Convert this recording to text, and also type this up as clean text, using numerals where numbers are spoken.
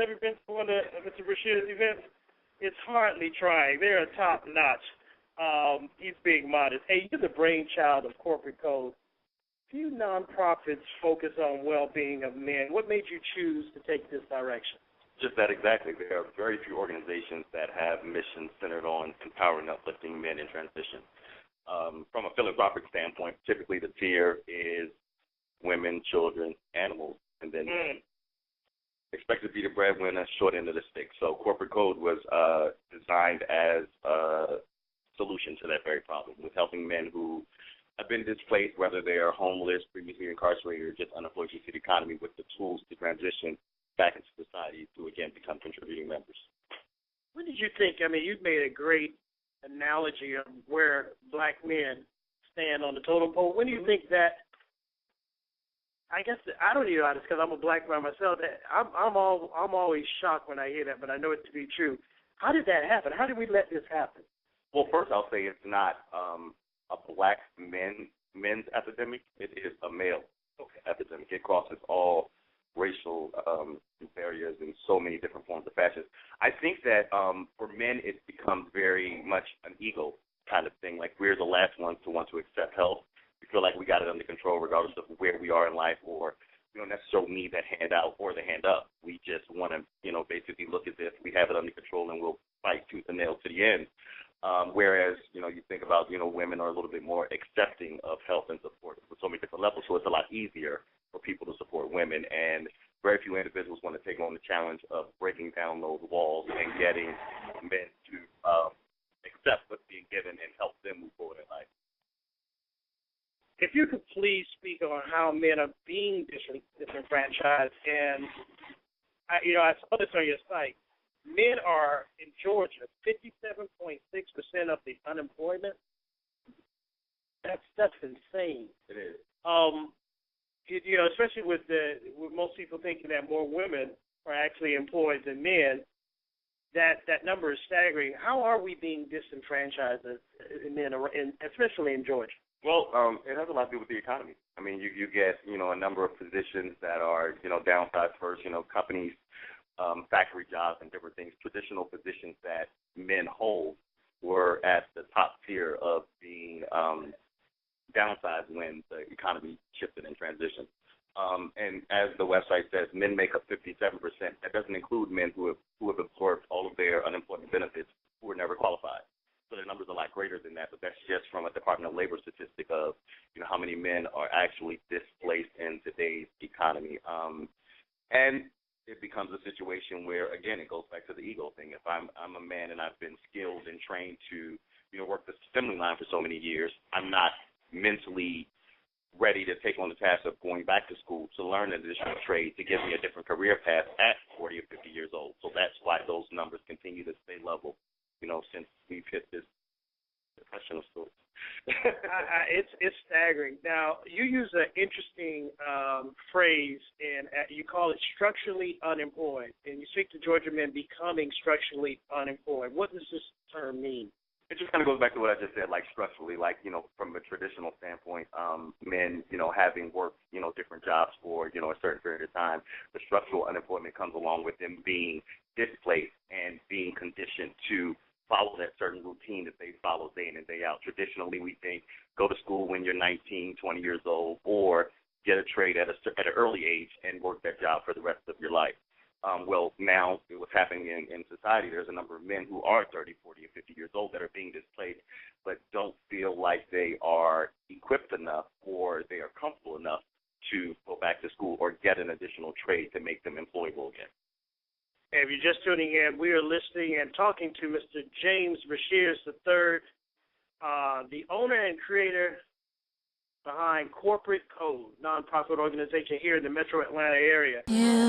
ever been to one of Mr. Brashears' events? It's hardly trying. They're top notch. He's being modest. Hey, you're the brainchild of Corporate Code. Few nonprofits focus on well-being of men. What made you choose to take this direction? Just that exactly. There are very few organizations that have missions centered on empowering, uplifting men in transition. From a philanthropic standpoint, typically the tier is women, children, animals, and then expected to be the breadwinner, short end of the stick. So Corporate Code was designed as a solution to that very problem, with helping men who have been displaced, whether they are homeless, previously incarcerated, or just unemployed due to the economy, with the tools to transition back into society to, again, become contributing members. When did you think, I mean, you've made a great analogy of where black men stand on the totem pole. When do you think that, I guess, I don't even know this because I'm a black man myself, I'm always shocked when I hear that, but I know it to be true. How did that happen? How did we let this happen? Well, first I'll say it's not a black men's epidemic. It is a male epidemic. It crosses all racial barriers in so many different forms of fashion. I think that for men it becomes very much an ego kind of thing. Like, we're the last ones to want to accept help. We feel like we got it under control regardless of where we are in life, or we don't necessarily need that handout or the hand up. We just want to, basically look at this. We have it under control and we'll fight tooth and nail to the end. Whereas, you think about, women are a little bit more accepting of help and support with so many different levels, so it's a lot easier for people to support women, and very few individuals want to take on the challenge of breaking down those walls and getting men to accept what's being given and help them move forward in life. If you could please speak on how men are being disenfranchised, and I saw this on your site. Men are, in Georgia, 57.6% of the unemployment. That's insane. It is. Especially with most people thinking that more women are actually employed than men, that number is staggering. How are we being disenfranchised as men, especially in Georgia? Well, it has a lot to do with the economy. I mean, you get, a number of positions that are, downsized first, companies, factory jobs and different things. Traditional positions that men hold were at the top tier of being downsized when the economy shifted and transitioned. And as the website says, men make up 57%. That doesn't include men who have absorbed all of their unemployment benefits who were never qualified. So the numbers are a lot greater than that, but that's just from a Department of Labor statistic of, how many men are actually displaced in today's economy. And it becomes a situation where, again, it goes back to the ego thing. If I'm a man and I've been skilled and trained to, work the assembly line for so many years, I'm not mentally ready to take on the task of going back to school to learn an additional trade to give me a different career path at 40 or 50 years old. So that's why those numbers continue to stay level, since we've hit this depression of sorts. It's staggering. Now, you use an interesting phrase, and you call it structurally unemployed, and you speak to Georgia men becoming structurally unemployed. What does this term mean? It just kind of goes back to what I just said, like structurally, like, from a traditional standpoint, men, having worked, different jobs for, a certain period of time, the structural unemployment comes along with them being displaced and being conditioned to follow that certain routine that they follow day in and day out. Traditionally, we think go to school when you're 19, 20 years old, or get a trade at an early age and work that job for the rest of your life. Well, now what's happening in society, there's a number of men who are 30, 40, and 50 years old that are being displaced but don't feel like they are equipped enough or they are comfortable enough to go back to school or get an additional trade to make them employable again. If you're just tuning in, we are listening and talking to Mr. James Brashears III, the owner and creator behind Corporate Code, nonprofit organization here in the Metro Atlanta area. Yeah.